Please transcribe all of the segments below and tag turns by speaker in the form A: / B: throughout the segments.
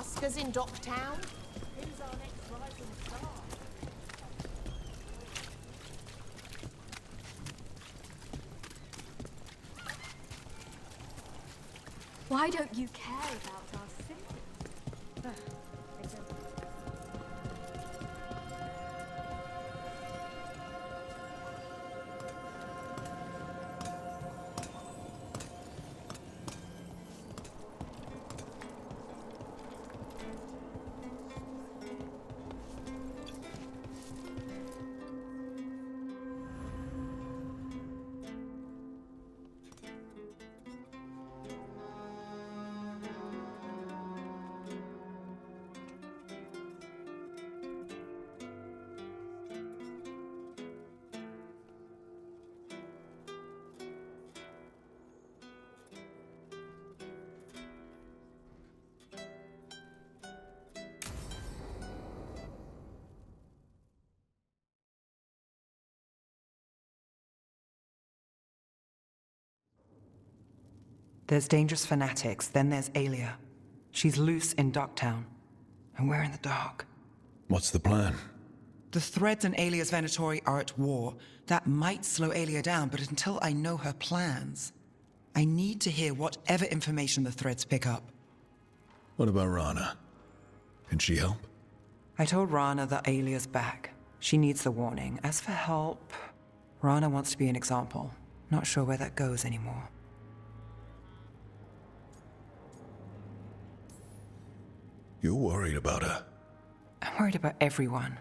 A: Buskers in Docktown? Who's our next rising star?
B: Why don't you care about our city?
C: There's dangerous fanatics, then there's Aelia. She's loose in Docktown, and we're in the dark.
D: What's the plan?
C: The Threads and Aelia's Venatori are at war. That might slow Aelia down, but until I know her plans, I need to hear whatever information the Threads pick up.
D: What about Rana? Can she help?
C: I told Rana that Aelia's back. She needs the warning. As for help, Rana wants to be an example. Not sure where that goes anymore.
D: You're worried about her.
C: I'm worried about everyone.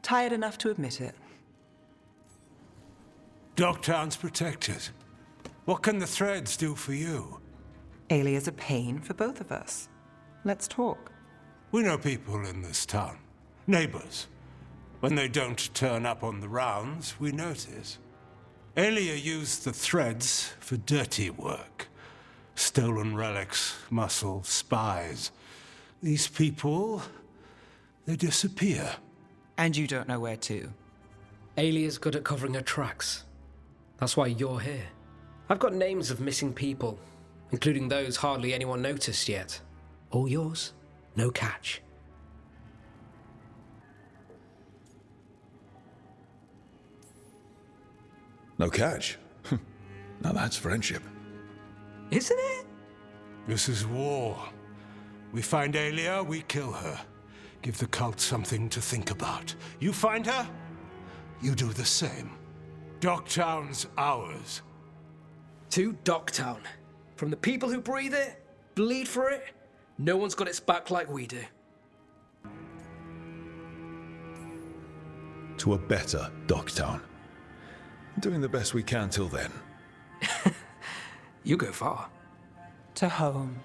C: Tired enough to admit it.
E: Docktown's protected. What can the Threads do for you?
C: Aelia's a pain for both of us. Let's talk.
E: We know people in this town. Neighbors. When they don't turn up on the rounds, we notice. Aelia used the Threads for dirty work. Stolen relics, muscle, spies. These people, they disappear.
C: And you don't know where to.
F: Aelia's good at covering her tracks. That's why you're here. I've got names of missing people, including those hardly anyone noticed yet. All yours, no catch.
D: No catch? Now that's friendship.
F: Isn't it?
E: This is war. We find Aelia, we kill her. Give the cult something to think about. You find her, you do the same. Docktown's ours.
F: To Docktown. From the people who breathe it, bleed for it, no one's got its back like we do.
D: To a better Docktown. Doing the best we can till then.
F: You go far.
C: To home.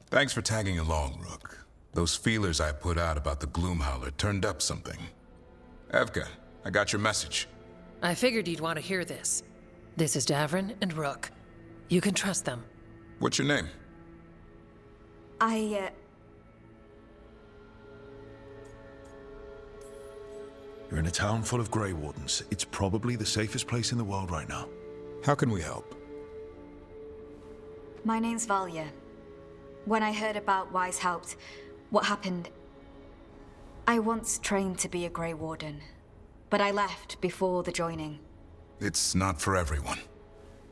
G: Thanks for tagging along, Rook. Those feelers I put out about the Gloomhowler turned up something. Evka, I got your message.
H: I figured you'd want to hear this. This is Davrin and Rook. You can trust them.
G: What's your name?
D: You're in a town full of Grey Wardens. It's probably the safest place in the world right now.
G: How can we help?
B: My name's Valya. When I heard about Wise helped, what happened... I once trained to be a Grey Warden, but I left before the joining.
G: It's not for everyone.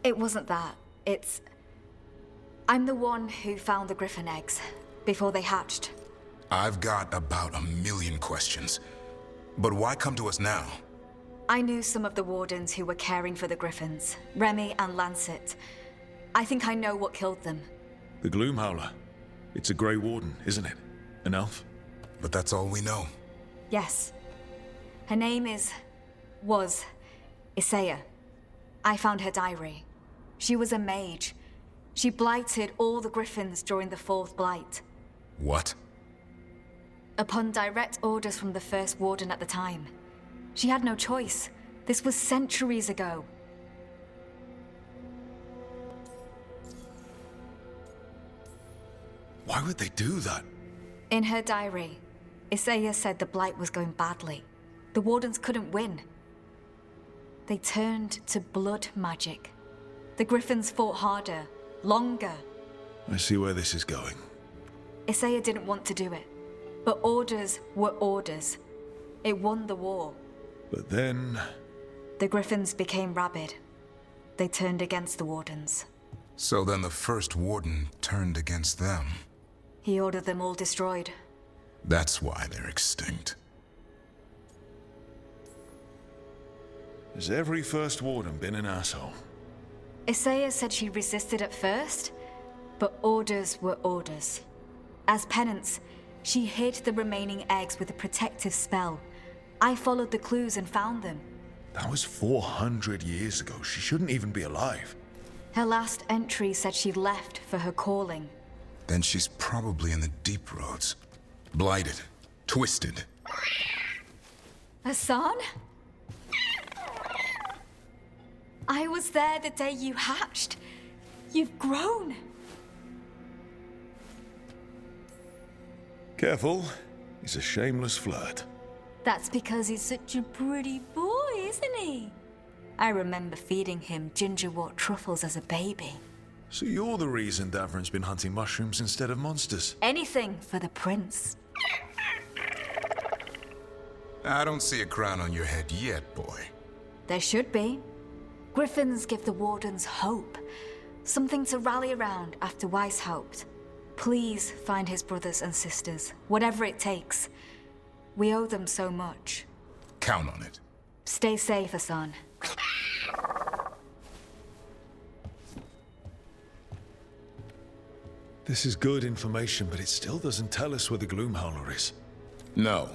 B: It wasn't that. It's... I'm the one who found the griffin eggs, before they hatched.
G: I've got about 1,000,000 questions. But why come to us now?
B: I knew some of the wardens who were caring for the griffins, Remy and Lancet. I think I know what killed them.
D: The Gloomhowler. It's a Grey Warden, isn't it? An elf?
G: But that's all we know.
B: Yes. Her name was Isaiah. I found her diary. She was a mage. She blighted all the griffins during the Fourth Blight.
G: What?
B: Upon direct orders from the First Warden at the time. She had no choice. This was centuries ago.
D: Why would they do that?
B: In her diary, Isaiah said the Blight was going badly. The Wardens couldn't win. They turned to blood magic. The Griffins fought harder, longer.
D: I see where this is going.
B: Isaiah didn't want to do it. But orders were orders. It won the war.
D: But then...
B: The griffins became rabid. They turned against the wardens.
G: So then the first warden turned against them.
B: He ordered them all destroyed.
G: That's why they're extinct.
D: Has every first warden been an asshole?
B: Isaiah said she resisted at first, but orders were orders. As penance, she hid the remaining eggs with a protective spell. I followed the clues and found them.
D: That was 400 years ago. She shouldn't even be alive.
B: Her last entry said she left for her calling.
G: Then she's probably in the deep roads. Blighted. Twisted.
B: Hassan? I was there the day you hatched. You've grown.
D: Careful. He's a shameless flirt.
B: That's because he's such a pretty boy, isn't he? I remember feeding him gingerwort truffles as a baby.
D: So you're the reason Davrin's been hunting mushrooms instead of monsters?
B: Anything for the prince.
G: I don't see a crown on your head yet, boy.
B: There should be. Griffins give the wardens hope. Something to rally around after Weishaupt. Please find his brothers and sisters, whatever it takes. We owe them so much.
G: Count on it.
B: Stay safe, Hassan.
D: This is good information, but it still doesn't tell us where the Gloomhowler is.
G: No,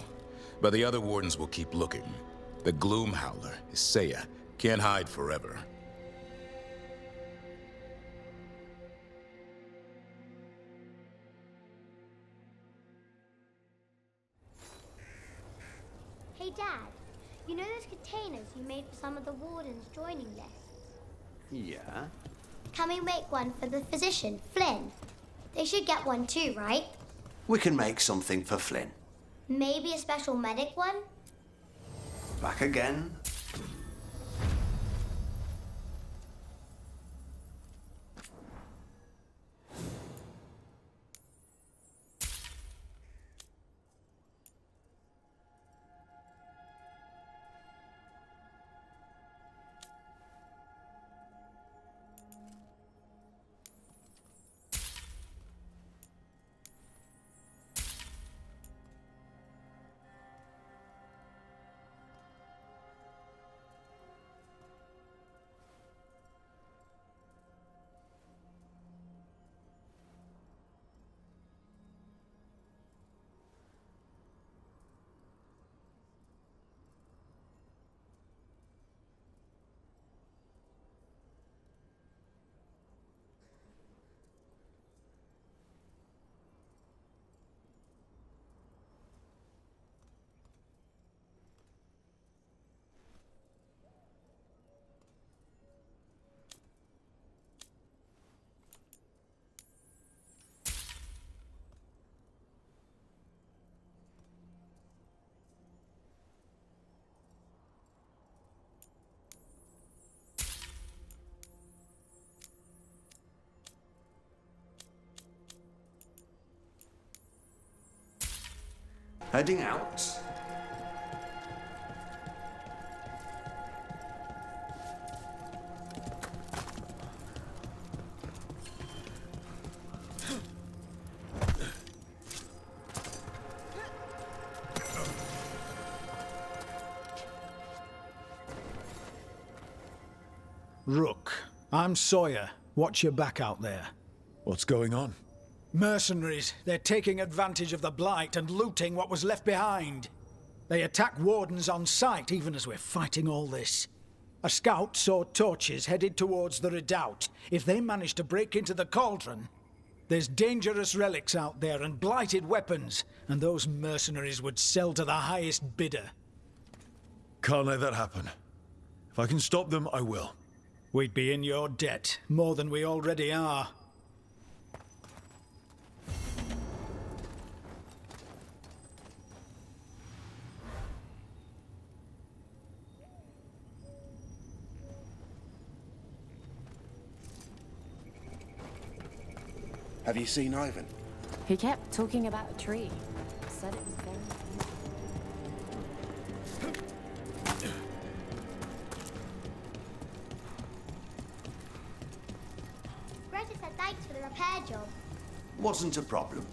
G: but the other wardens will keep looking. The Gloomhowler, Isaiah, can't hide forever.
I: Hey Dad, you know those containers you made for some of the wardens joining lists?
J: Yeah?
I: Can we make one for the physician, Flynn? They should get one too, right?
J: We can make something for Flynn.
I: Maybe a special medic one?
J: Back again? Heading out.
K: Rook, I'm Sawyer. Watch your back out there.
D: What's going on?
K: Mercenaries. They're taking advantage of the Blight and looting what was left behind. They attack wardens on sight, even as we're fighting all this. A scout saw torches headed towards the redoubt. If they manage to break into the cauldron, there's dangerous relics out there and blighted weapons, and those mercenaries would sell to the highest bidder.
D: Can't let that happen. If I can stop them, I will.
K: We'd be in your debt, more than we already are.
J: Have you seen Ivan?
L: He kept talking about a tree. Said it was very
I: repair job.
J: Wasn't a problem.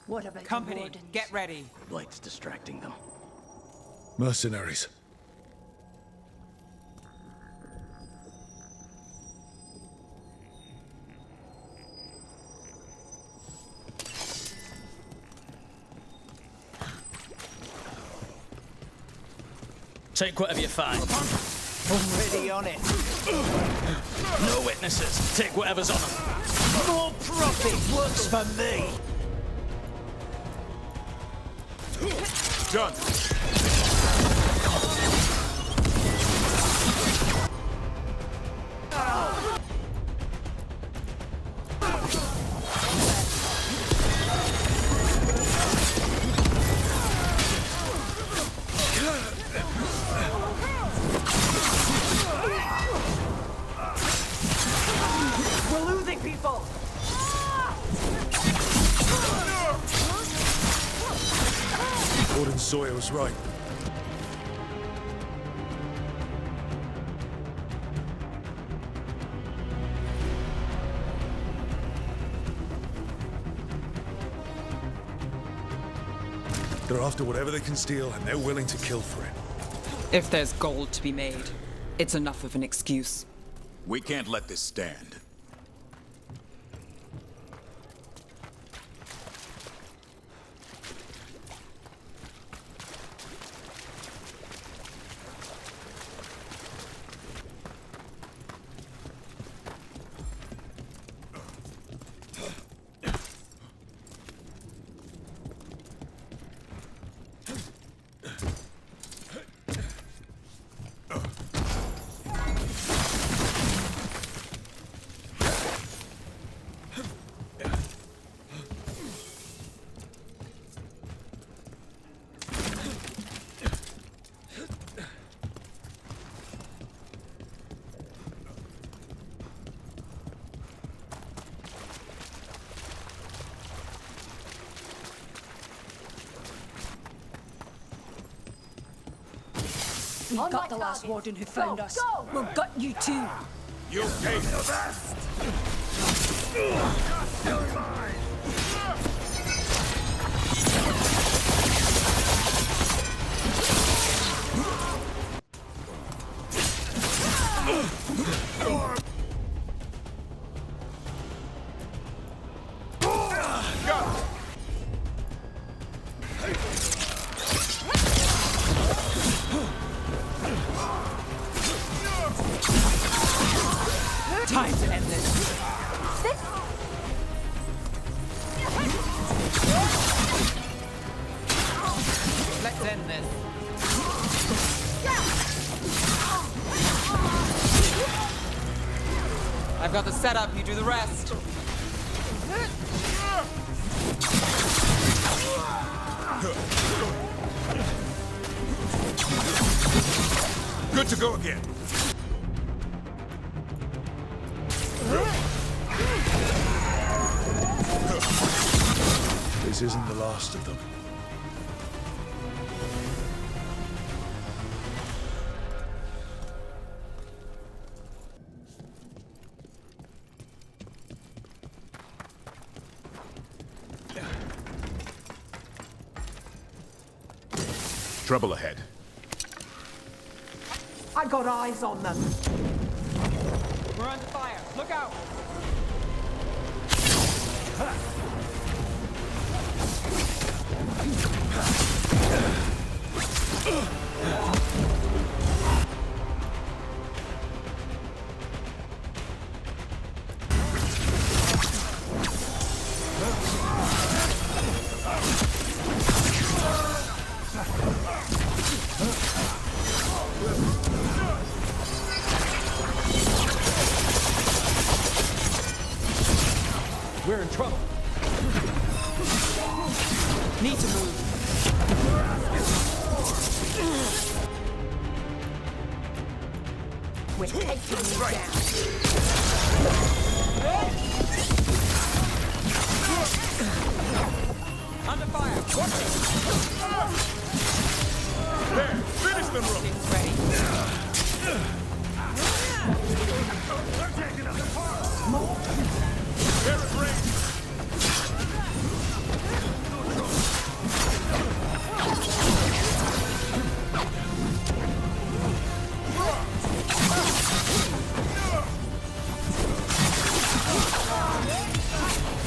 A: What about
C: Company,
A: the wardens?
C: get ready.
J: Blight's distracting them.
D: Mercenaries.
M: Take whatever you find.
K: Already on it.
M: No witnesses. Take whatever's on them.
K: More profit works for me.
G: Done.
A: We're losing people!
D: Warden Sawyer was right. They're after whatever they can steal, and they're willing to kill for it.
C: If there's gold to be made, it's enough of an excuse.
G: We can't let this stand.
A: We've got the last warden who found us. We've got you too.
G: You pay the best!
C: Time to end this. Let's end this. I've got the setup, you do the rest.
G: Good to go again.
D: This isn't the last of them.
G: Trouble ahead.
A: I got eyes on them.
C: We're under fire. Look out! We're in trouble. Need to move.
L: We're taking you down.
M: Under fire! Watch it!
D: There! Finish them, Rook!
L: It's ready.
D: They're taking us apart! They're at range!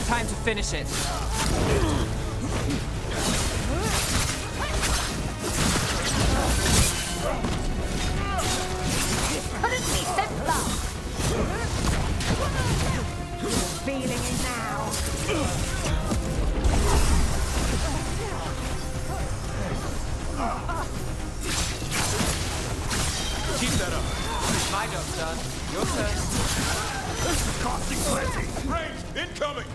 M: Time to finish it.
L: Couldn't be simpler. Feeling it now.
D: Keep that up!
M: My job's done. Your turn.
D: This is costing plenty! Range! Incoming!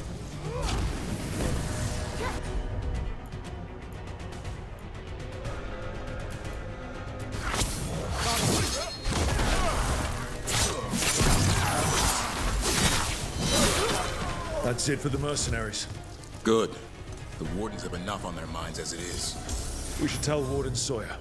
D: That's it for the mercenaries.
G: Good. The Wardens have enough on their minds as it is.
D: We should tell Warden Sawyer.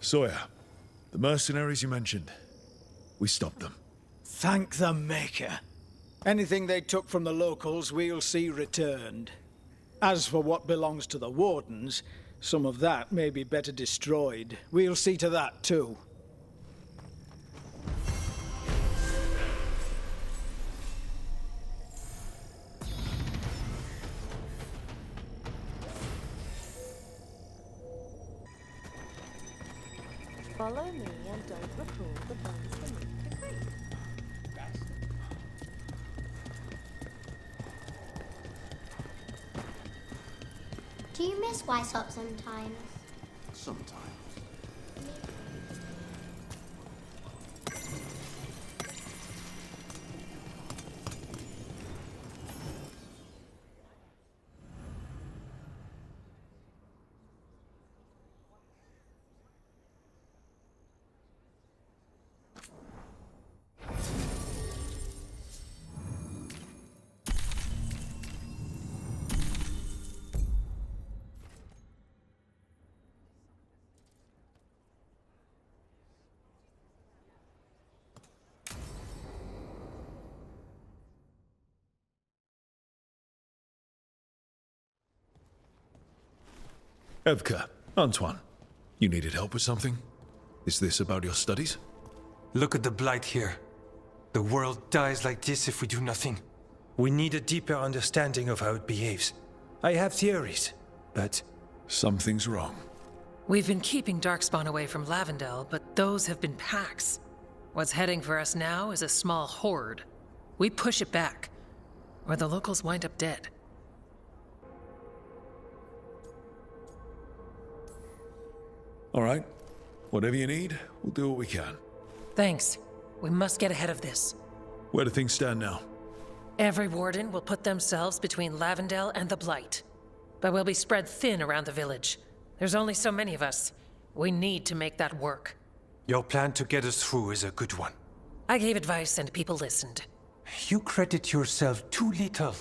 D: Sawyer, the mercenaries you mentioned, we stopped them.
K: Thank the Maker. Anything they took from the locals, we'll see returned. As for what belongs to the Wardens, some of that may be better destroyed. We'll see to that, too.
L: Follow me and don't recall the bones beneath the crate.
I: Do you miss Wysop sometimes?
J: Sometimes.
D: Evka, Antoine, you needed help with something? Is this about your studies?
N: Look at the blight here. The world dies like this if we do nothing. We need a deeper understanding of how it behaves. I have theories, but...
D: Something's wrong.
H: We've been keeping Darkspawn away from Lavendel, but those have been packs. What's heading for us now is a small horde. We push it back, or the locals wind up dead.
D: All right. Whatever you need, we'll do what we can.
H: Thanks. We must get ahead of this.
D: Where do things stand now?
H: Every warden will put themselves between Lavendel and the Blight. But we'll be spread thin around the village. There's only so many of us. We need to make that work.
N: Your plan to get us through is a good one.
H: I gave advice and people listened.
N: You credit yourself too little.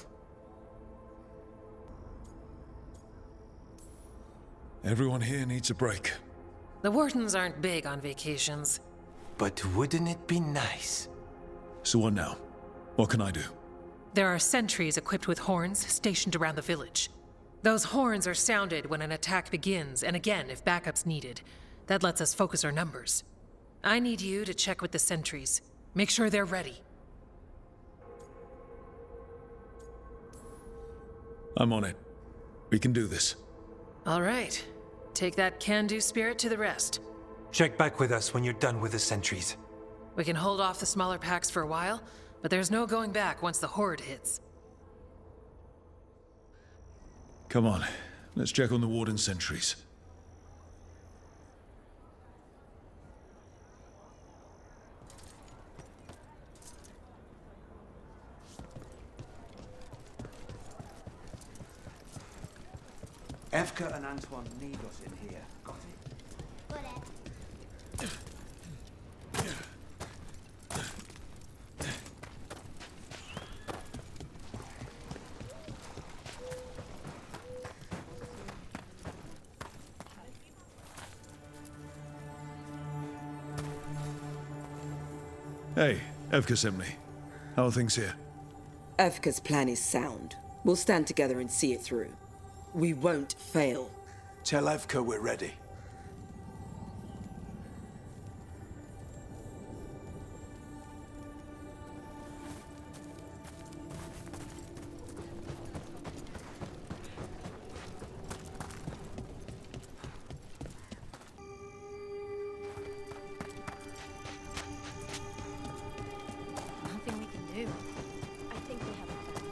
D: Everyone here needs a break.
H: The wardens aren't big on vacations.
N: But wouldn't it be nice?
D: So what now? What can I do?
H: There are sentries equipped with horns stationed around the village. Those horns are sounded when an attack begins, and again if backup's needed. That lets us focus our numbers. I need you to check with the sentries. Make sure they're ready.
D: I'm on it. We can do this.
H: All right. Take that can-do spirit to the rest.
N: Check back with us when you're done with the sentries.
H: We can hold off the smaller packs for a while, but there's no going back once the horde hits.
D: Come on, let's check on the Warden sentries.
J: Evka and Antoine need us in here. Got it?
I: Got it.
D: Hey, Evka sent me. How are things here?
O: Evka's plan is sound. We'll stand together and see it through. We won't fail.
J: Tell Evka we're ready.
L: Nothing we can do. I think we have a plan.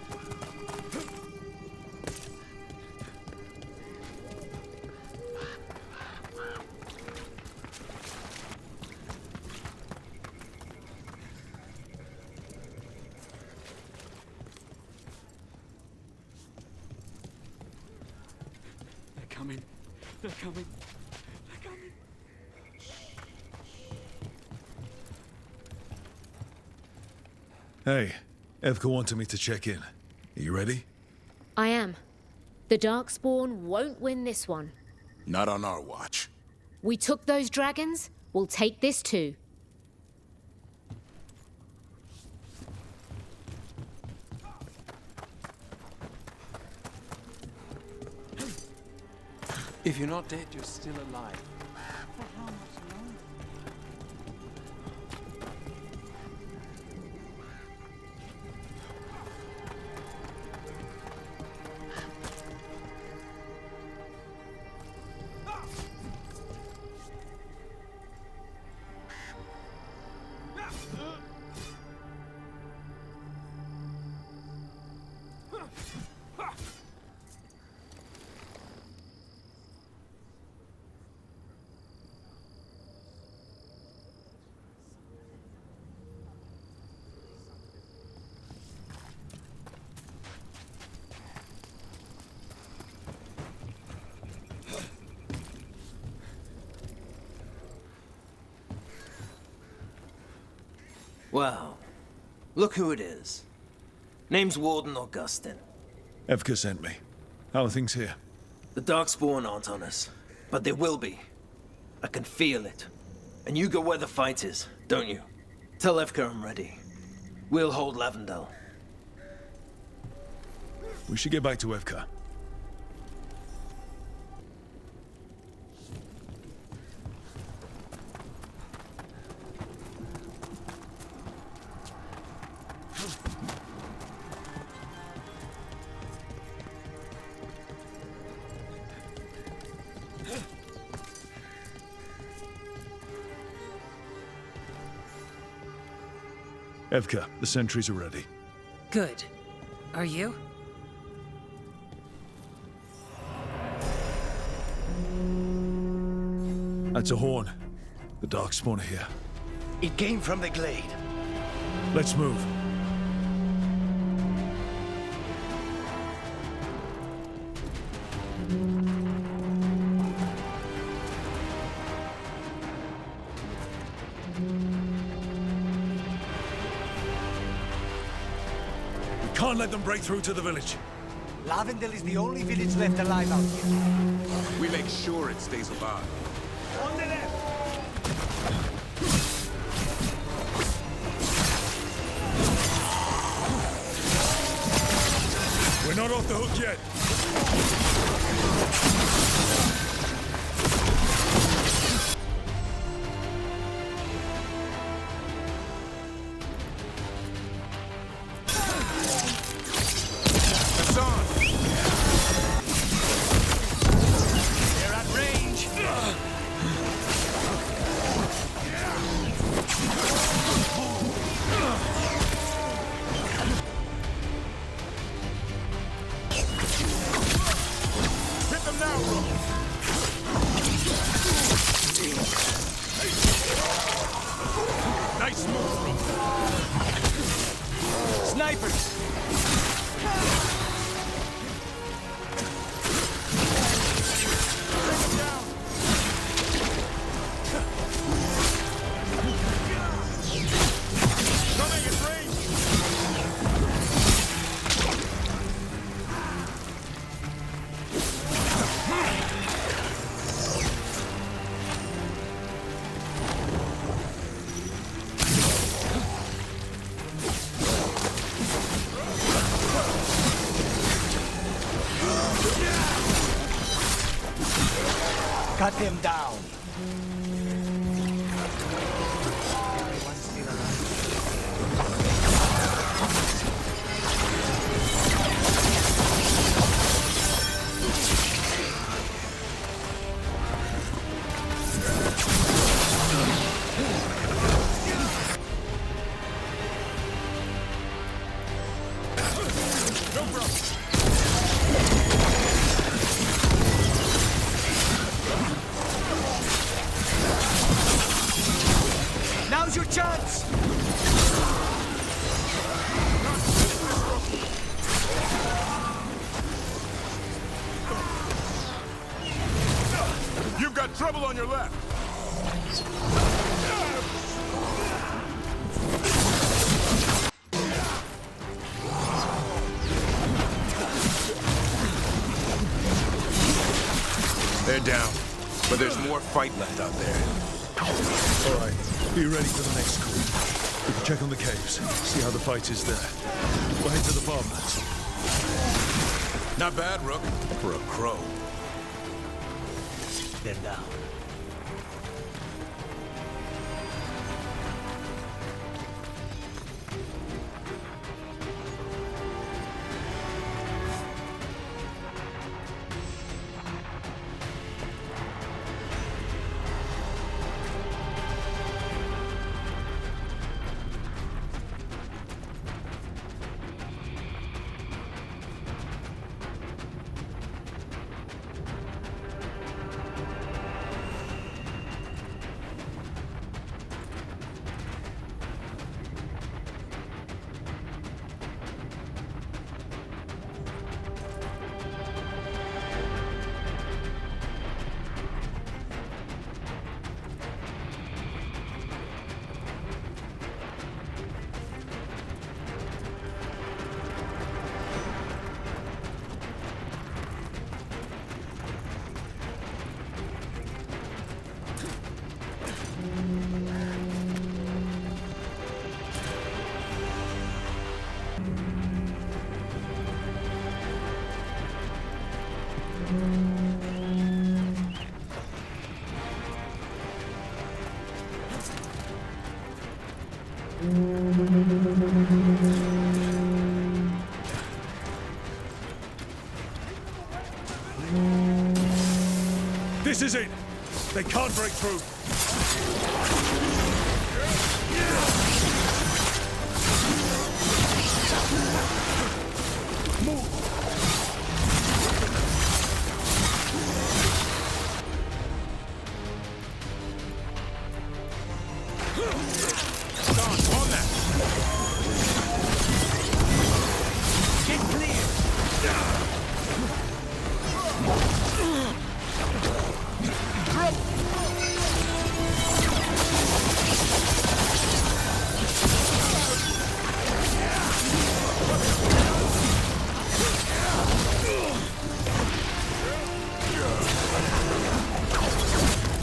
M: They're coming. They're coming. They're coming.
D: Hey, Evka wanted me to check in. Are you ready?
P: I am. The Darkspawn won't win this one.
G: Not on our watch.
P: We took those dragons, we'll take this too.
J: If you're not dead, you're still alive.
M: Wow. Look who it is. Name's Warden Augustin.
D: Evka sent me. How are things here?
M: The Darkspawn aren't on us, but they will be. I can feel it. And you go where the fight is, don't you? Tell Evka I'm ready. We'll hold Lavendel.
D: We should get back to Evka. Evka, the sentries are ready.
H: Good. Are you?
D: That's a horn. The Darkspawn are here.
J: It came from the glade.
D: Let's move. We can't let them break through to the village.
J: Lavendel is the only village left alive out here.
G: We make sure it stays alive.
J: On the left!
D: We're not off the hook yet.
G: It's on!
J: They're at range! Snipers! Cut him down. Now's your chance!
G: You've got trouble on your left. They're down, but there's more fight left out there.
D: All right, be ready for the next call. We can check on the caves, see how the fight is there. We'll head to the farmlands.
G: Not bad, Rook, for a crow.
J: They're down.
D: This is it! They can't break through!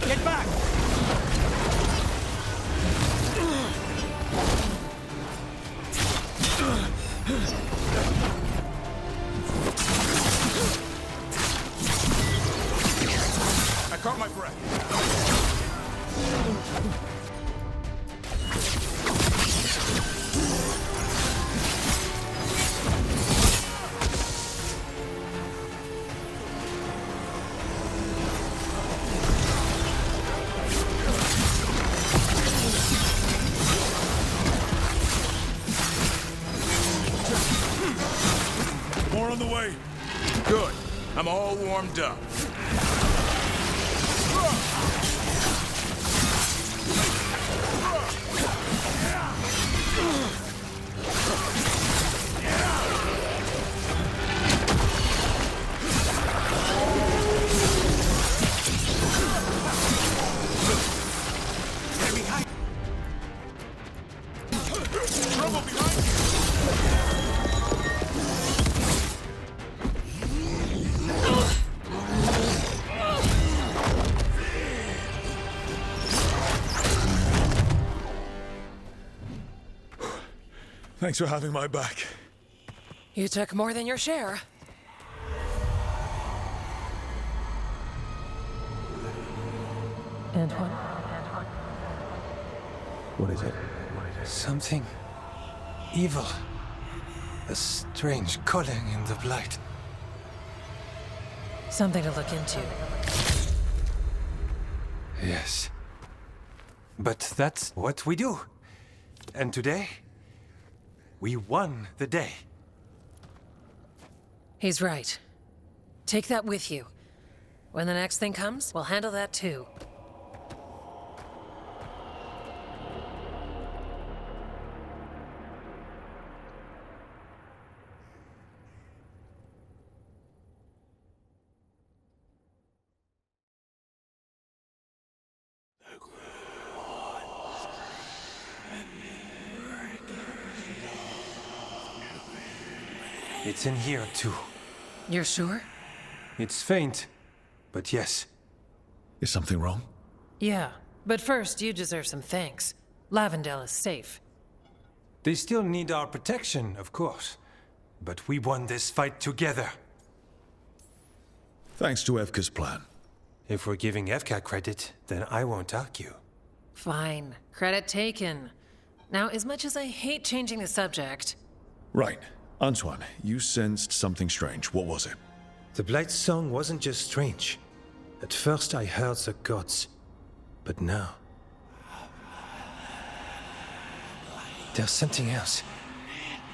J: Get back!
G: I caught my breath.
D: More on the way.
G: Good. I'm all warmed up.
D: Thanks for having my back.
H: You took more than your share. Antoine?
N: What is it? Something evil. A strange calling in the blight.
H: Something to look into.
N: Yes. But that's what we do. And today, we won the day.
H: He's right. Take that with you. When the next thing comes, we'll handle that too.
N: It's in here, too.
H: You're sure?
N: It's faint, but yes.
D: Is something wrong?
H: Yeah, but first, you deserve some thanks. Lavendale is safe.
N: They still need our protection, of course. But we won this fight together.
D: Thanks to Evka's plan.
N: If we're giving Evka credit, then I won't argue.
H: Fine. Credit taken. Now, as much as I hate changing the subject...
D: Right. Antoine, you sensed something strange. What was it?
N: The Blight's song wasn't just strange. At first I heard the gods. But now... there's something else.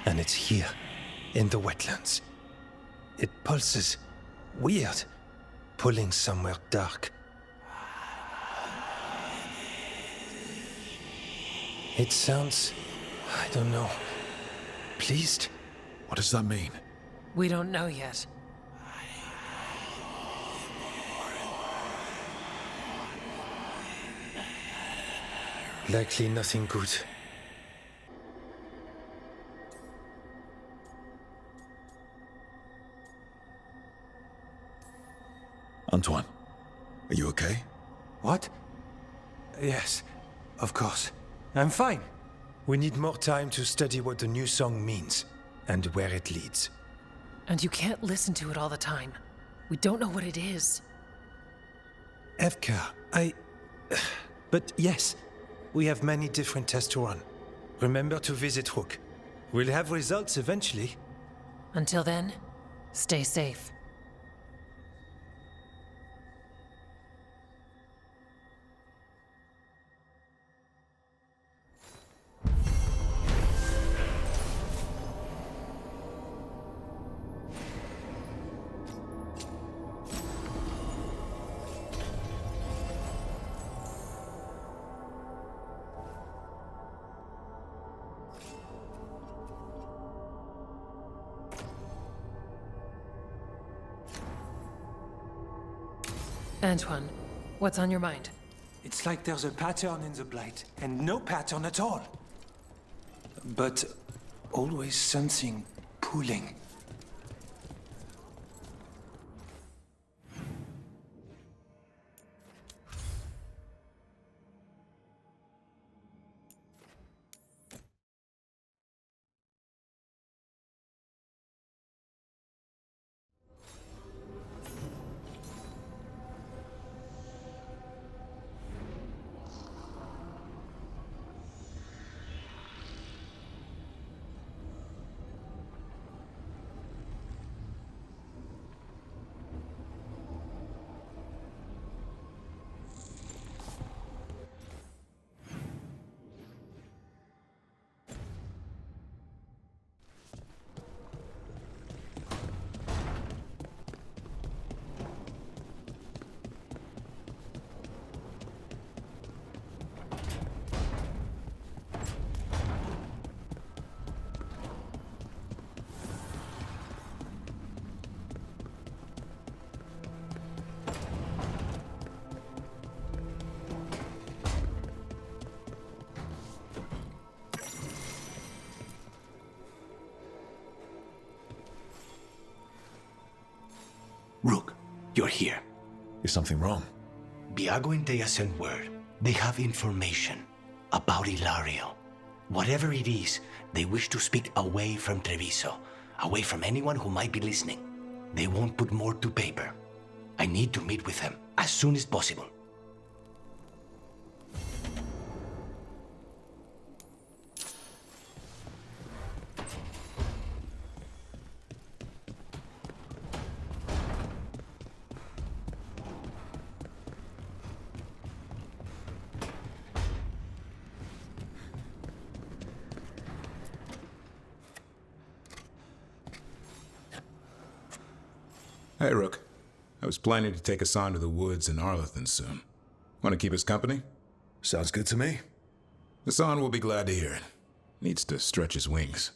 N: And it's here, in the wetlands. It pulses. Weird. Pulling somewhere dark. It sounds... I don't know. Pleased?
D: What does that mean?
H: We don't know yet.
N: Likely nothing good.
D: Antoine, are you okay?
N: What? Yes, of course. I'm fine. We need more time to study what the new song means, and where it leads.
H: And you can't listen to it all the time. We don't know what it is.
N: Evka, But yes, we have many different tests to run. Remember to visit Rook. We'll have results eventually.
H: Until then, stay safe. Antoine, what's on your mind?
N: It's like there's a pattern in the blight, and no pattern at all. But always something pulling.
Q: Rook, you're here.
D: Is something wrong?
Q: Biago and Dea sent word. They have information about Ilario. Whatever it is, they wish to speak away from Treviso, away from anyone who might be listening. They won't put more to paper. I need to meet with them as soon as possible.
G: Hey, Rook. I was planning to take us on to the woods in Arlethan soon. Want to keep us company?
D: Sounds good to me.
G: Hassan will be glad to hear it. Needs to stretch his wings.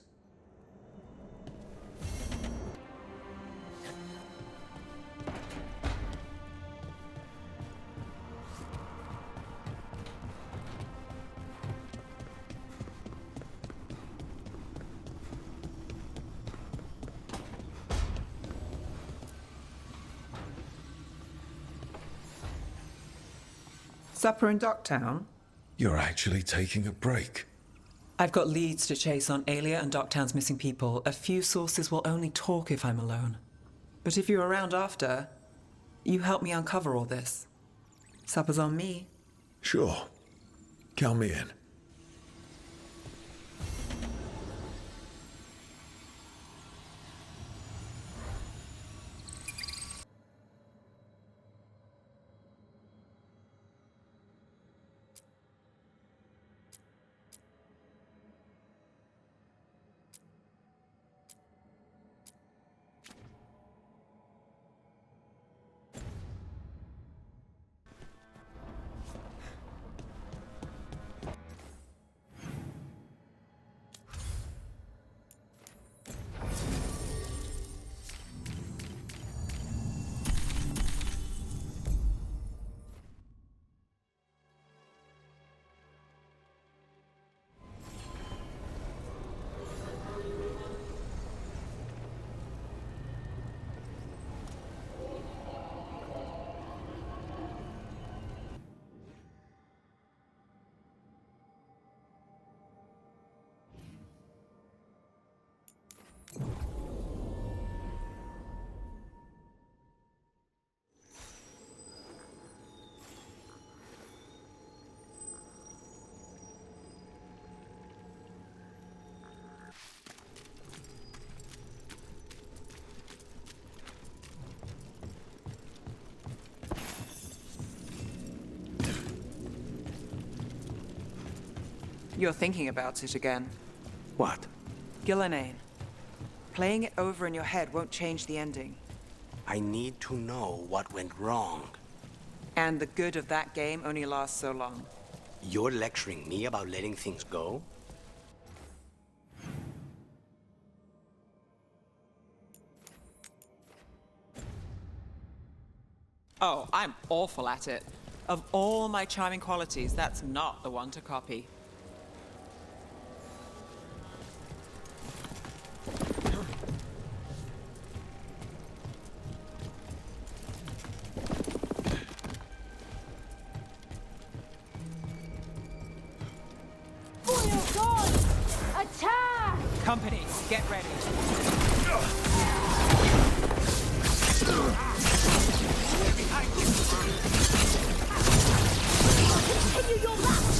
C: Supper in Docktown?
D: You're actually taking a break.
C: I've got leads to chase on Aelia and Docktown's missing people. A few sources will only talk if I'm alone. But if you're around after, you help me uncover all this. Supper's on me.
D: Sure. Count me in.
C: You're thinking about it again.
Q: What?
C: Gillenane. Playing it over in your head won't change the ending.
Q: I need to know what went wrong.
C: And the good of that game only lasts so long.
Q: You're lecturing me about letting things go?
C: Oh, I'm awful at it. Of all my charming qualities, that's not the one to copy.
I: Attack!
C: Company, get ready.
I: Continue your march!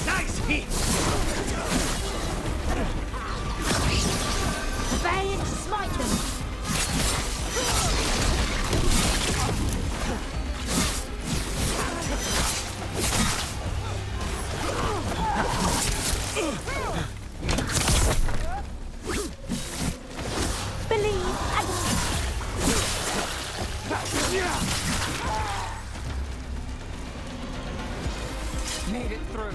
J: Nice hit!
I: Obey and smite them!
C: Made it through.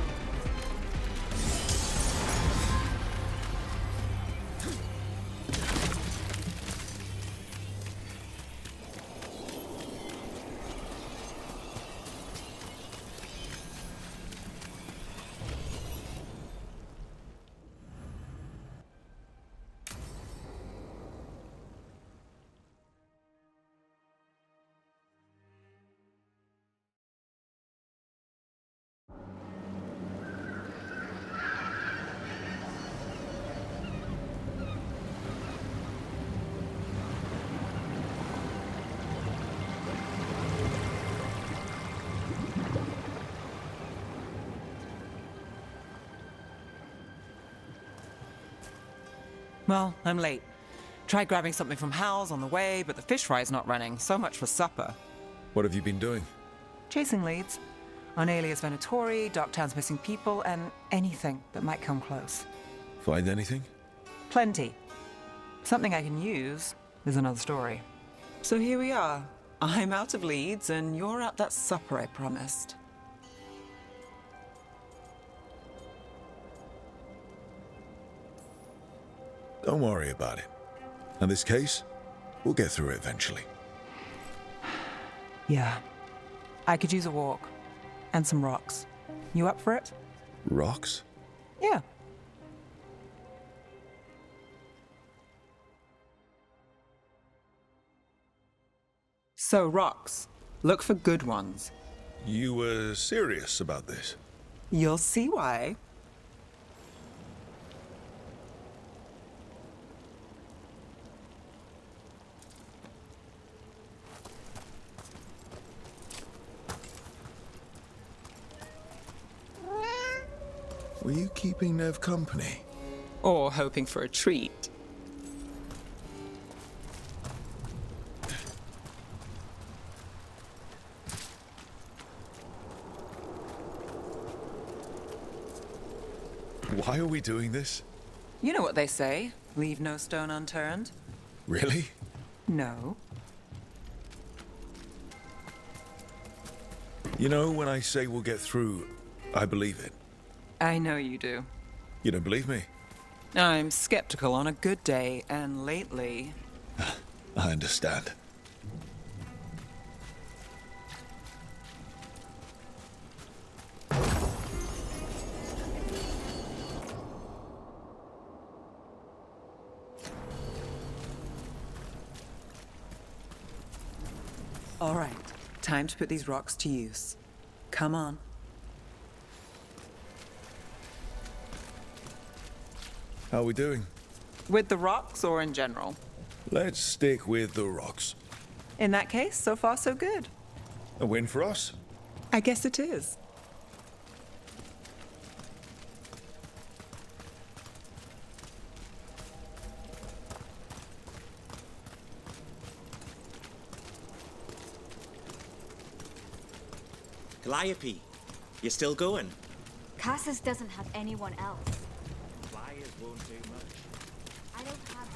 C: Well, I'm late. Tried grabbing something from Hal's on the way, but the fish fry's not running. So much for supper.
D: What have you been doing?
C: Chasing leads. On Alias Venatori, Darktown's missing people, and anything that might come close.
D: Find anything?
C: Plenty. Something I can use is another story. So here we are. I'm out of leads, and you're at that supper I promised.
D: Don't worry about it. In this case, we'll get through it eventually.
C: Yeah. I could use a walk. And some rocks. You up for it?
D: Rocks?
C: Yeah. So, rocks. Look for good ones.
D: You were serious about this?
C: You'll see why.
D: Were you keeping Nev company?
C: Or hoping for a treat.
D: Why are we doing this?
C: You know what they say, leave no stone unturned.
D: Really?
C: No.
D: You know, when I say we'll get through, I believe it.
C: I know you do.
D: You don't believe me?
C: I'm skeptical on a good day, and lately...
D: I understand.
C: All right, time to put these rocks to use. Come on.
D: How are we doing?
C: With the rocks or in general?
D: Let's stick with the rocks.
C: In that case, so far so good.
D: A win for us?
C: I guess it is.
R: Calliope, you still going?
B: Cassis doesn't have anyone else.
R: Flyers won't do much.
B: I don't have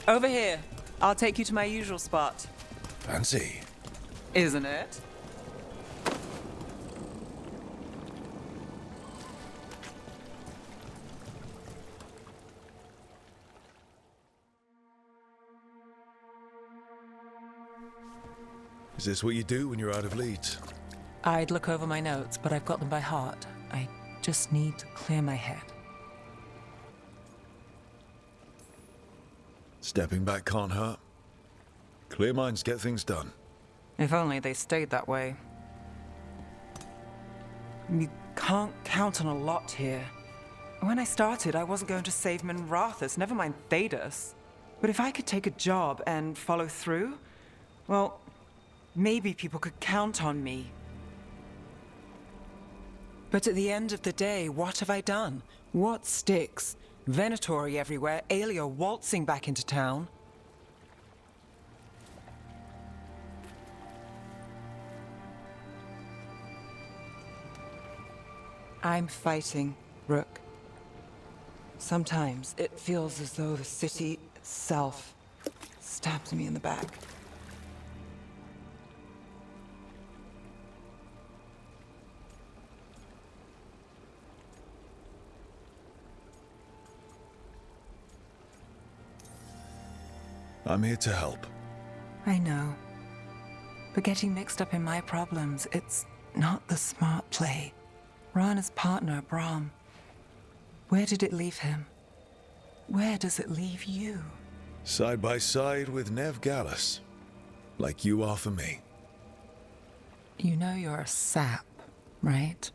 B: a lot.
C: Over here. I'll take you to my usual spot.
D: Fancy.
C: Isn't it?
D: Is this what you do when you're out of leads?
C: I'd look over my notes, but I've got them by heart. I just need to clear my head.
D: Stepping back can't hurt. Clear minds get things done.
C: If only they stayed that way. You can't count on a lot here. When I started, I wasn't going to save Minrathus, never mind Thedas. But if I could take a job and follow through, well, maybe people could count on me. But at the end of the day, what have I done? What sticks? Venatori everywhere, Aelia waltzing back into town. I'm fighting, Rook. Sometimes it feels as though the city itself stabs me in the back.
D: I'm here to help.
C: I know. But getting mixed up in my problems, it's not the smart play. Rana's partner, Brahm. Where did it leave him? Where does it leave you?
D: Side by side with Nev Gallus. Like you are for me.
C: You know you're a sap, right?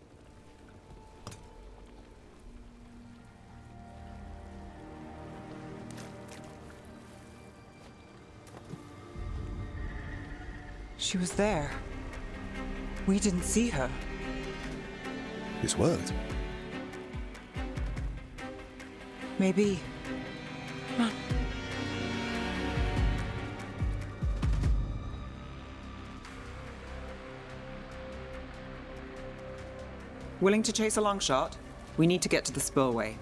C: She was there. We didn't see her.
D: His word.
C: Maybe. Come on. Willing to chase a long shot? We need to get to the spillway.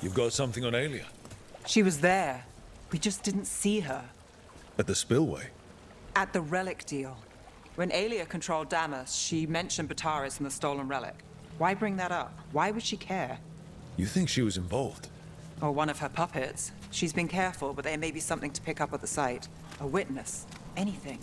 D: You've got something on Aelia?
C: She was there. We just didn't see her.
D: At the spillway?
C: At the relic deal. When Aelia controlled Damas, she mentioned Bataris and the stolen relic. Why bring that up? Why would she care?
D: You think she was involved?
C: Or one of her puppets. She's been careful, but there may be something to pick up at the site. A witness. Anything.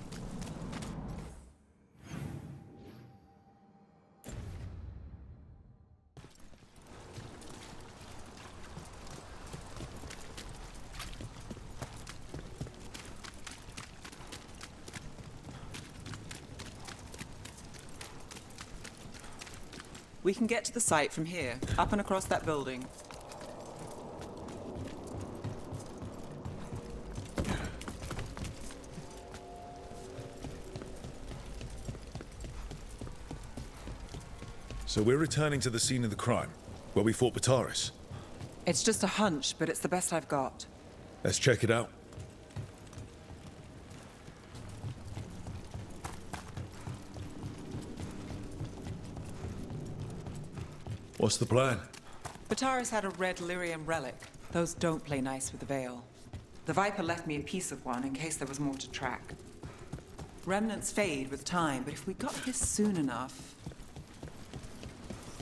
C: We can get to the site from here, up and across that building.
D: So we're returning to the scene of the crime, where we fought Bataris.
C: It's just a hunch, but it's the best I've got.
D: Let's check it out. What's the plan?
C: Bataris had a red lyrium relic. Those don't play nice with the Veil. The Viper left me a piece of one in case there was more to track. Remnants fade with time, but if we got here soon enough...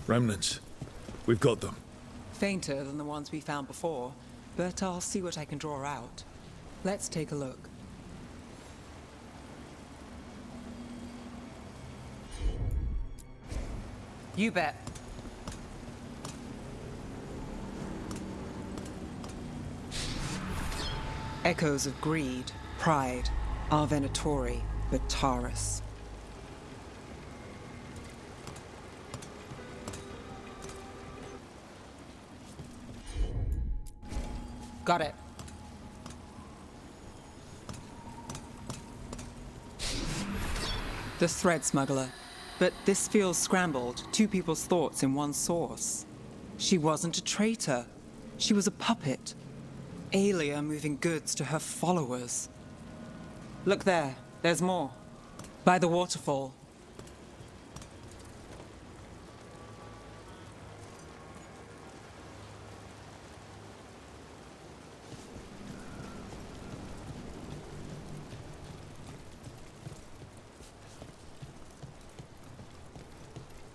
D: Remnants. We've got them.
C: Fainter than the ones we found before, but I'll see what I can draw out. Let's take a look. You bet. Echoes of greed, pride, our Venatori, Bataris. Got it. The thread smuggler. But this feels scrambled. Two people's thoughts in one source. She wasn't a traitor. She was a puppet. Aelia moving goods to her followers. Look there. There's more. By the waterfall.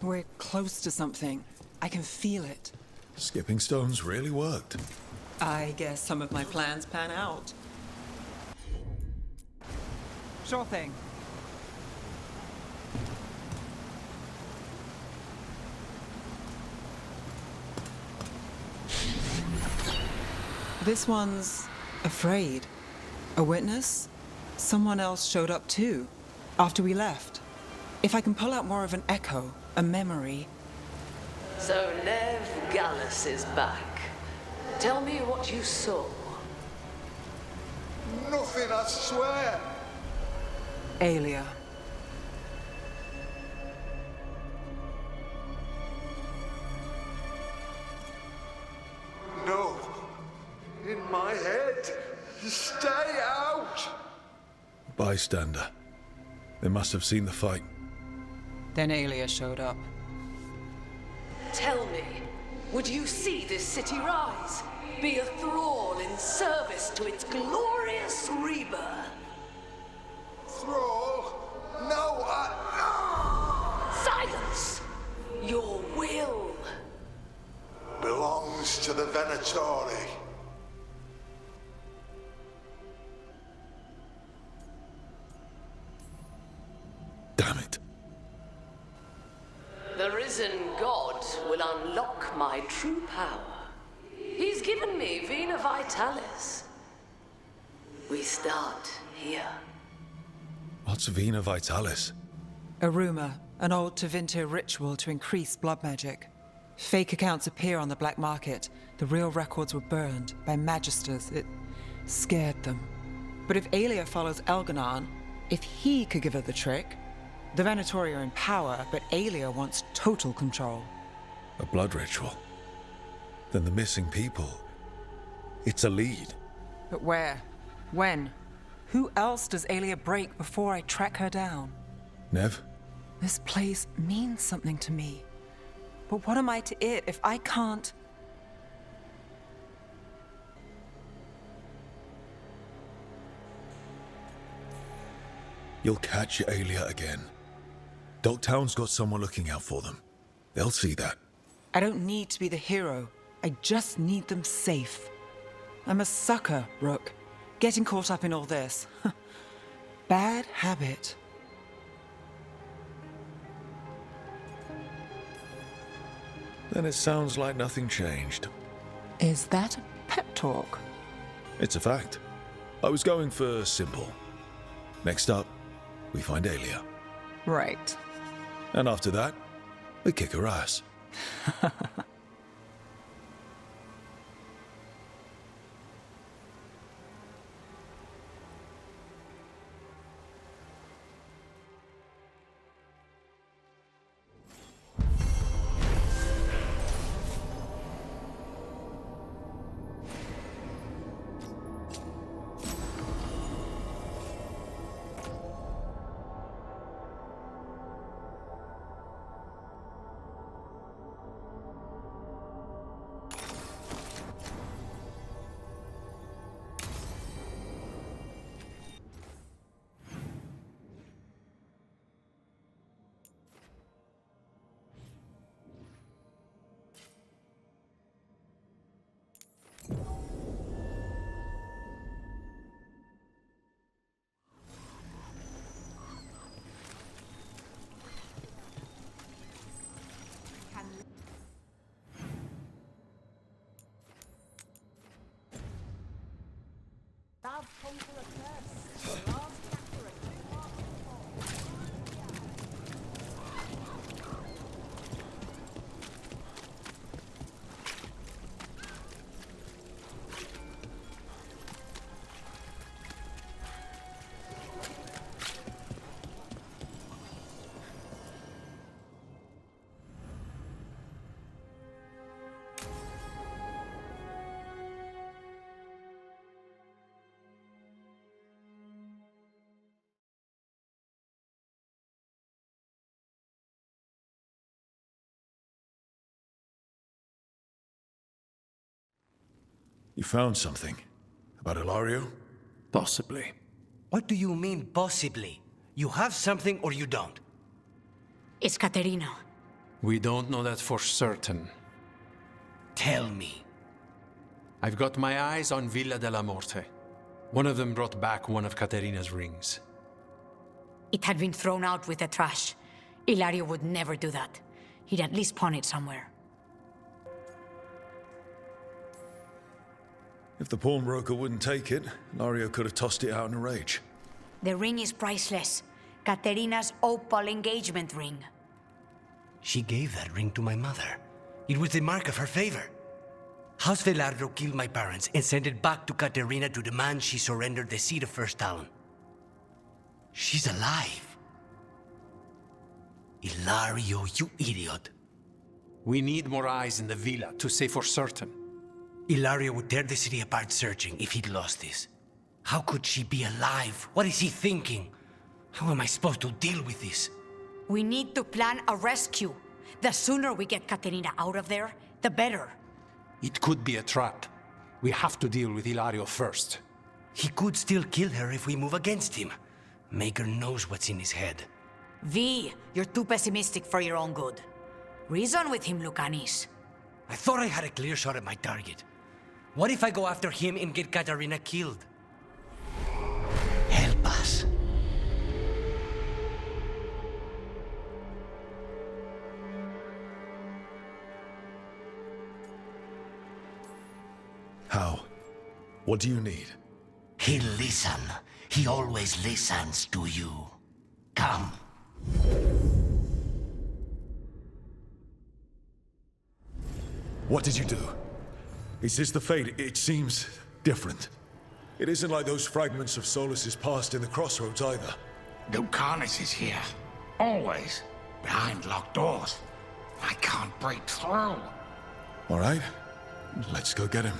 C: We're close to something. I can feel it.
D: Skipping stones really worked.
C: I guess some of my plans pan out. Sure thing. This one's afraid. A witness? Someone else showed up too, after we left. If I can pull out more of an echo, a memory.
S: So Nev Gallus is back. Tell me what you saw.
T: Nothing, I swear.
C: Aelia.
T: No. In my head. Stay out.
D: Bystander. They must have seen the fight.
C: Then Aelia showed up.
S: Tell me, would you see this city rise? Be a thrall in service to its glorious Riva?
T: Thrall? No,
S: Silence! Your will
T: belongs to the Venatori.
D: Damn it.
S: The risen god will unlock my true power. He's given me Vena Vitalis. We start here.
D: What's Vena Vitalis?
C: A rumor, an old Tevinter ritual to increase blood magic. Fake accounts appear on the black market. The real records were burned by magisters. It scared them. But if Aelia follows Elganon, if he could give her the trick, The Venatori are in power, but Aelia wants total control.
D: A blood ritual? Then the missing people... it's a lead.
C: But where? When? Who else does Aelia break before I track her down?
D: Nev?
C: This place means something to me. But what am I to it if I can't...
D: You'll catch Aelia again. Dogtown's got someone looking out for them. They'll see that.
C: I don't need to be the hero. I just need them safe. I'm a sucker, Rook. Getting caught up in all this. Bad habit.
D: Then it sounds like nothing changed.
C: Is that a pep talk?
D: It's a fact. I was going for simple. Next up, we find Aelia.
C: Right.
D: And after that, we kick her ass. You found something? About Ilario?
Q: Possibly. What do you mean, possibly? You have something or you don't?
A: It's Caterina.
U: We don't know that for certain.
Q: Tell me.
U: I've got my eyes on Villa della Morte. One of them brought back one of Caterina's rings.
A: It had been thrown out with the trash. Ilario would never do that. He'd at least pawn it somewhere.
D: If the pawnbroker wouldn't take it, Ilario could have tossed it out in a rage.
A: The ring is priceless. Caterina's opal engagement ring.
Q: She gave that ring to my mother. It was the mark of her favor. House Veilgard killed my parents and sent it back to Caterina to demand she surrender the seat of First Talon. She's alive. Ilario, you idiot.
U: We need more eyes in the villa to say for certain.
Q: Ilario would tear the city apart searching if he'd lost this. How could she be alive? What is he thinking? How am I supposed to deal with this?
A: We need to plan a rescue. The sooner we get Caterina out of there, the better.
U: It could be a trap. We have to deal with Ilario first.
Q: He could still kill her if we move against him. Maker knows what's in his head.
A: V, you're too pessimistic for your own good. Reason with him, Lucanis.
Q: I thought I had a clear shot at my target. What if I go after him and get Caterina killed? Help us.
D: How? What do you need?
Q: He'll listen. He always listens to you. Come.
D: What did you do? Is this the fate? It seems different. It isn't like those fragments of Solus's past in the crossroads either.
V: Lucanus is here.
E: Always. Behind locked doors. I can't break through.
D: All right, let's go get him.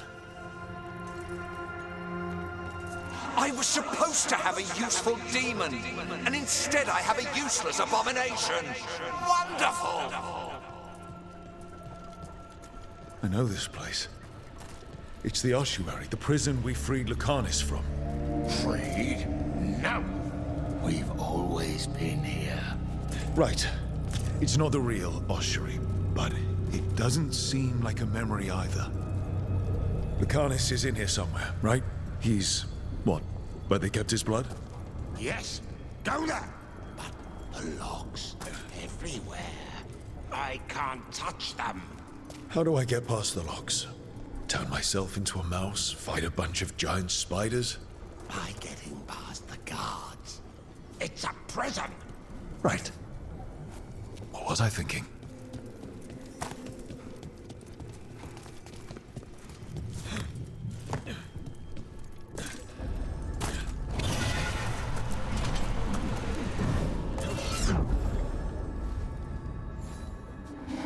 J: I was supposed to have a useful demon, and instead I have a useless abomination. Wonderful!
D: I know this place. It's the ossuary, the prison we freed Lucanus from.
E: Freed? No. We've always been here.
D: Right. It's not the real ossuary, but it doesn't seem like a memory either. Lucanus is in here somewhere, right? He's... what? Where they kept his blood?
E: Yes, go there. But the logs everywhere. I can't touch them.
D: How do I get past the locks? Turn myself into a mouse? Fight a bunch of giant spiders?
E: By getting past the guards. It's a prison.
D: Right. What was I thinking?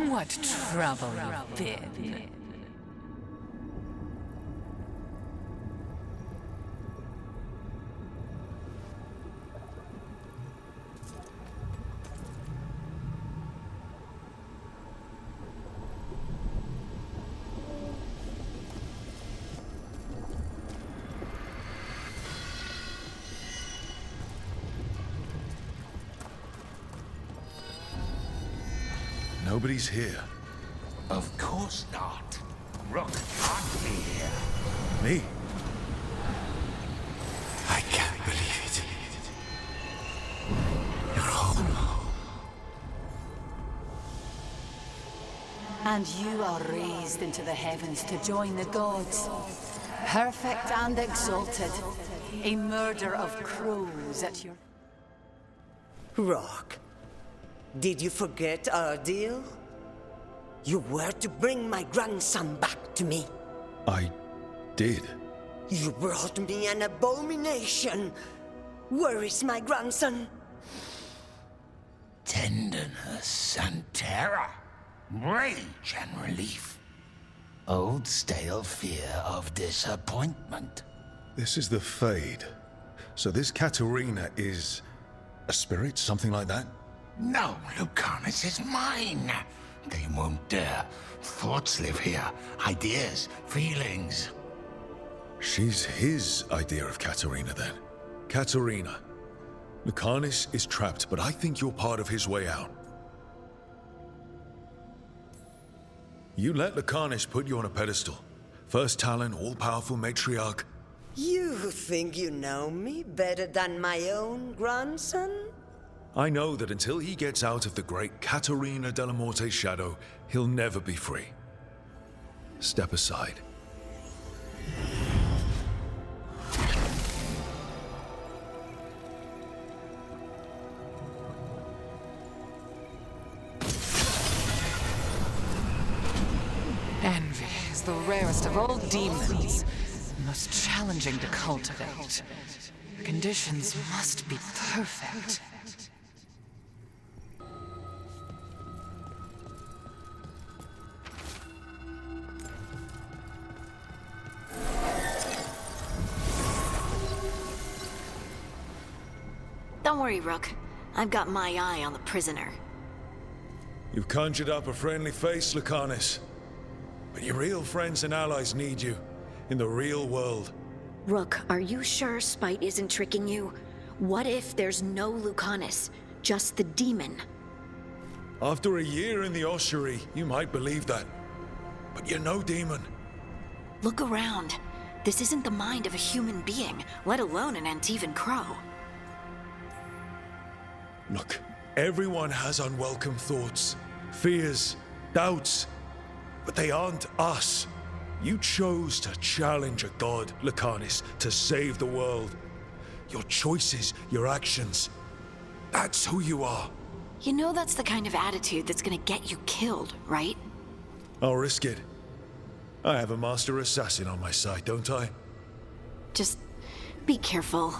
S: What trouble you've been.
D: Nobody's here.
E: Of course not. Rook can't be here.
D: Me?
Q: I can't believe it. You're home.
V: And you are raised into the heavens to join the gods. Perfect and exalted. A murder of crows at your...
W: Rook, did you forget our deal? You were to bring my grandson back to me.
D: I did.
W: You brought me an abomination. Where is my grandson?
E: Tenderness and terror. Rage and relief. Old stale fear of disappointment.
D: This is the Fade. So this Katerina is... a spirit? Something like that?
E: No, Lucanus is mine. They won't dare. Thoughts live here. Ideas, feelings.
D: She's his idea of Katerina, then. Katerina. Lucanus is trapped, but I think you're part of his way out. You let Lucanus put you on a pedestal. First Talon, all-powerful matriarch.
W: You think you know me better than my own grandson?
D: I know that until he gets out of the great Katerina de la Morte's shadow, he'll never be free. Step aside.
S: Envy is the rarest of all demons, most challenging to cultivate. The conditions must be perfect.
B: Don't worry, Rook. I've got my eye on the prisoner.
D: You've conjured up a friendly face, Lucanus. But your real friends and allies need you. In the real world.
B: Rook, are you sure Spite isn't tricking you? What if there's no Lucanus, just the demon?
D: After a year in the ossuary, you might believe that. But you're no demon.
B: Look around. This isn't the mind of a human being, let alone an Antivan crow.
D: Look, everyone has unwelcome thoughts, fears, doubts. But they aren't us. You chose to challenge a god, Lucanus, to save the world. Your choices, your actions. That's who you are.
B: You know that's the kind of attitude that's gonna get you killed, right?
D: I'll risk it. I have a master assassin on my side, don't I?
B: Just be careful.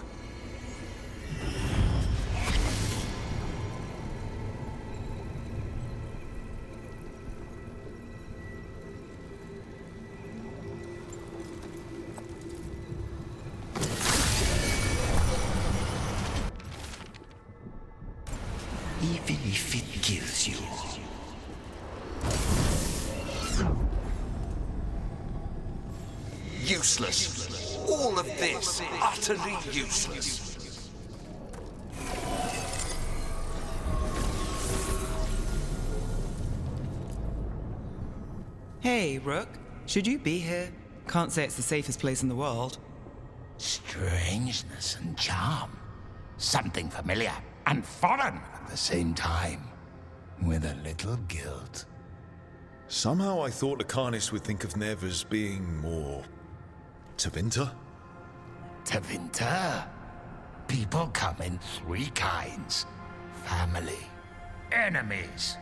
E: if it kills you.
J: Useless. All of this, utterly useless.
C: Hey, Rook. Should you be here? Can't say it's the safest place in the world.
E: Strangeness and charm. Something familiar and foreign at the same time. With a little guilt.
D: Somehow I thought Lucanus would think of Nev as being more... Tevinter?
E: Tevinter? People come in three kinds. Family, enemies,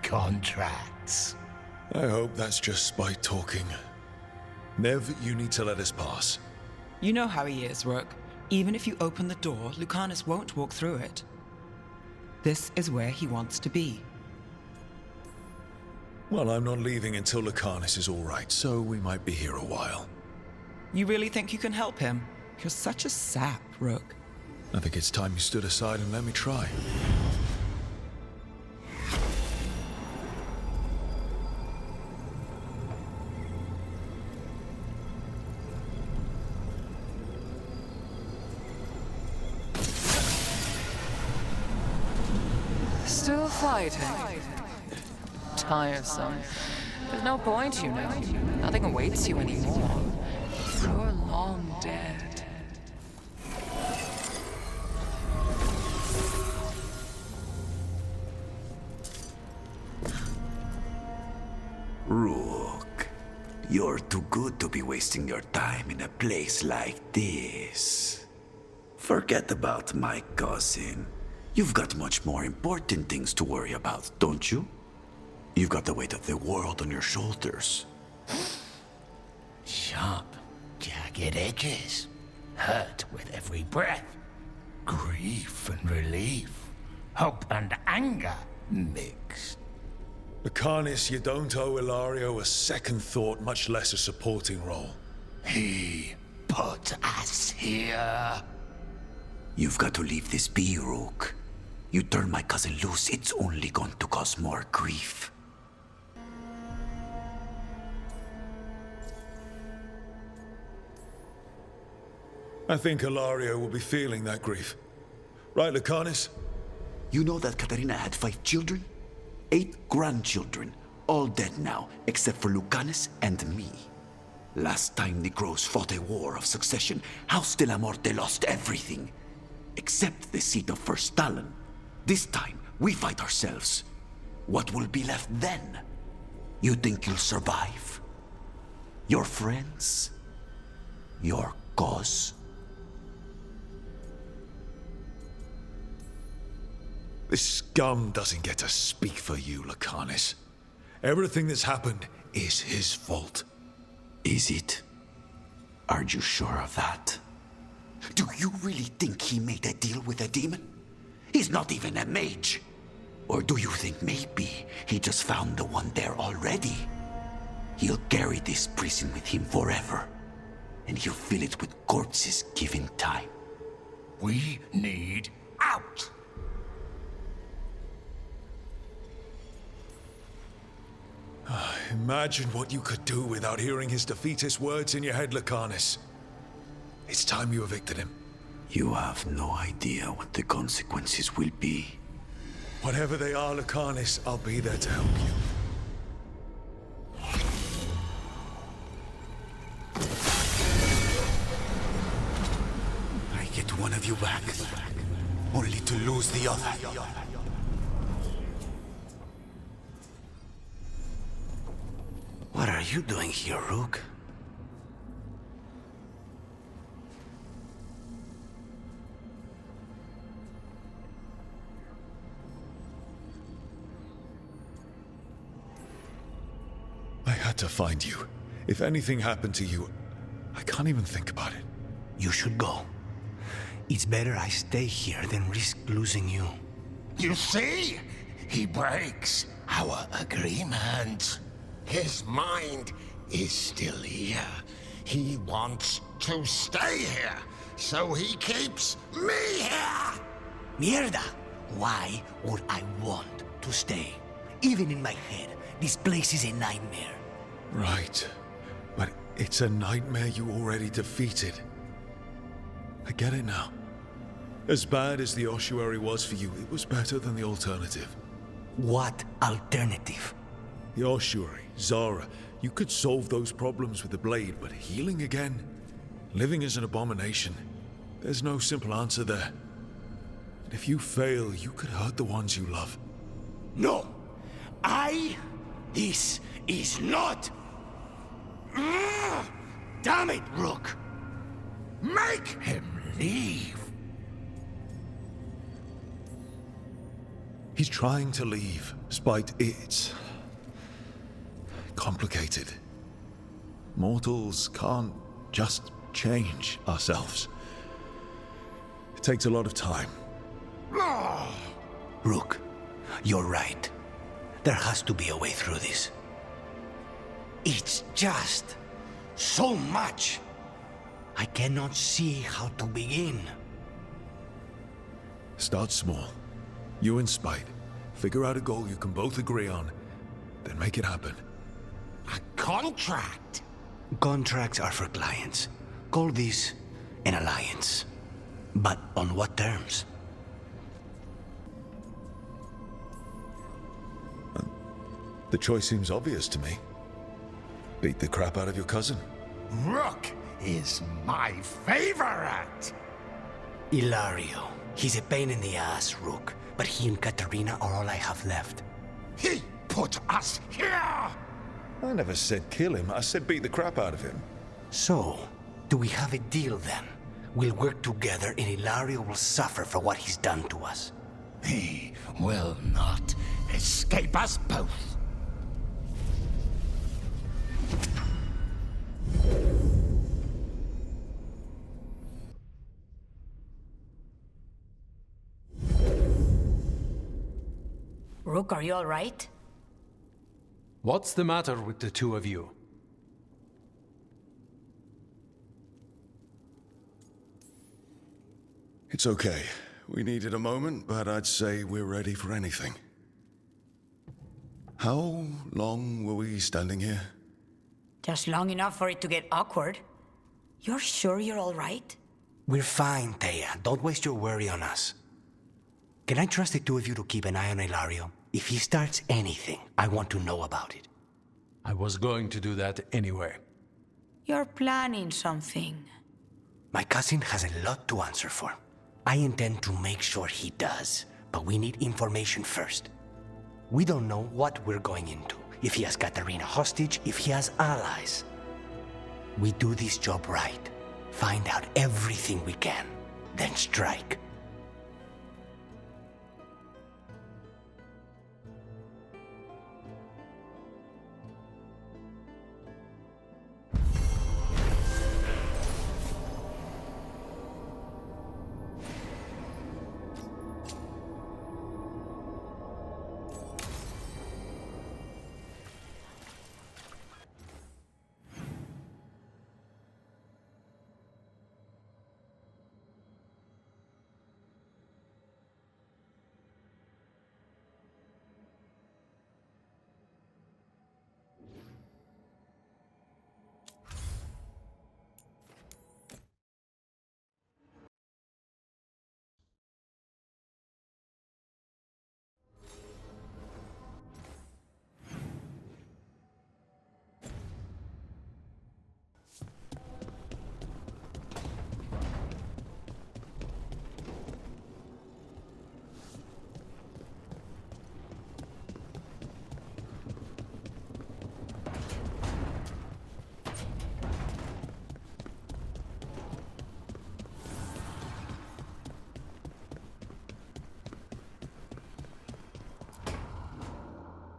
E: contracts.
D: I hope that's just spite talking. Nev, you need to let us pass.
C: You know how he is, Rook. Even if you open the door, Lucanus won't walk through it. This is where he wants to be.
D: Well, I'm not leaving until Lucanus is all right, so we might be here a while.
C: You really think you can help him? You're such a sap, Rook.
D: I think it's time you stood aside and let me try.
F: Still fighting? Tiresome. There's no point, you know. Nothing awaits you anymore. You're long dead.
K: Rook, you're too good to be wasting your time in a place like this. Forget about my cousin. You've got much more important things to worry about, don't you? You've got the weight of the world on your shoulders.
E: Sharp, jagged edges. Hurt with every breath. Grief and relief. Hope and anger mixed.
D: Lucanus, you don't owe Ilario a second thought, much less a supporting role.
E: He put us here.
K: You've got to leave this be, Rook. You turn my cousin loose, it's only going to cause more grief.
D: I think Ilario will be feeling that grief. Right, Lucanus?
K: You know that Katarina had 5 children? 8 grandchildren, all dead now, except for Lucanus and me. Last time the Grows fought a war of succession, House de la Morte lost everything. Except the seat of First Talon. This time, we fight ourselves. What will be left then? You think you'll survive? Your friends? Your cause?
D: This scum doesn't get to speak for you, Lucanus. Everything that's happened is his fault.
K: Is it? Are you sure of that? Do you really think he made a deal with a demon? He's not even a mage. Or do you think maybe he just found the one there already? He'll carry this prison with him forever. And he'll fill it with corpses given time.
E: We need out!
D: Imagine what you could do without hearing his defeatist words in your head, Lucanus. It's time you evicted him.
K: You have no idea what the consequences will be.
D: Whatever they are, Lucanus, I'll be there to help you.
K: I get one of you back, only to lose the other. What are you doing here, Rook?
D: I had to find you. If anything happened to you, I can't even think about it.
Q: You should go. It's better I stay here than risk losing you.
E: You see? He breaks our agreement. His mind is still here. He wants to stay here, so he keeps me here!
Q: Mierda! Why would I want to stay? Even in my head, this place is a nightmare.
D: Right. But it's a nightmare you already defeated. I get it now. As bad as the ossuary was for you, it was better than the alternative.
Q: What alternative?
D: The ossuary, Zara. You could solve those problems with the blade, but healing again? Living as an abomination. There's no simple answer there. And if you fail, you could hurt the ones you love.
Q: No! This is not... Damn it, Rook!
E: Make him leave!
D: He's trying to leave, despite it's complicated. Mortals can't just change ourselves. It takes a lot of time.
Q: Rook, you're right. There has to be a way through this. It's just so much. I cannot see how to begin.
D: Start small. You and Spite. Figure out a goal you can both agree on, then make it happen.
E: A contract?
Q: Contracts are for clients. Call this an alliance. But on what terms?
D: The choice seems obvious to me. Beat the crap out of your cousin.
E: Rook is my favorite!
Q: Ilario. He's a pain in the ass, Rook. But he and Katerina are all I have left.
E: He put us here!
D: I never said kill him. I said beat the crap out of him.
Q: So, do we have a deal then? We'll work together and Ilario will suffer for what he's done to us.
E: He will not escape us both.
A: Rook, are you all right?
U: What's the matter with the two of you?
D: It's okay. We needed a moment, but I'd say we're ready for anything. How long were we standing here?
A: Just long enough for it to get awkward. You're sure you're all right?
Q: We're fine, Thea. Don't waste your worry on us. Can I trust the two of you to keep an eye on Ilario? If he starts anything, I want to know about it.
U: I was going to do that anyway.
A: You're planning something.
Q: My cousin has a lot to answer for. I intend to make sure he does, but we need information first. We don't know what we're going into. If he has Katerina hostage, if he has allies. We do this job right. Find out everything we can, then strike.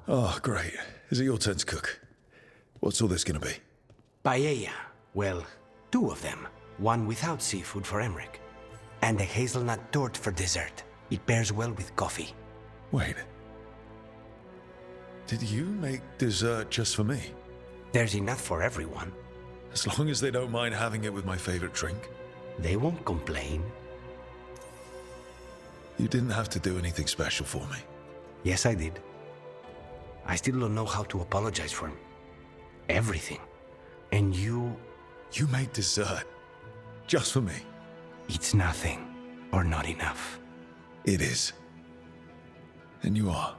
D: Oh, great. Is it your turn to cook? What's all this gonna be?
Q: Paella. Well, two of them. One without seafood for Emmerich. And a hazelnut torte for dessert. It pairs well with coffee.
D: Wait. Did you make dessert just for me?
Q: There's enough for everyone.
D: As long as they don't mind having it with my favorite drink.
Q: They won't complain.
D: You didn't have to do anything special for me.
Q: Yes, I did. I still don't know how to apologize for everything. And you...
D: You made dessert. Just for me.
Q: It's nothing. Or not enough.
D: It is. And you are.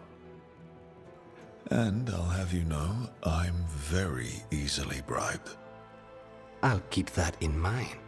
D: And I'll have you know, I'm very easily bribed.
Q: I'll keep that in mind.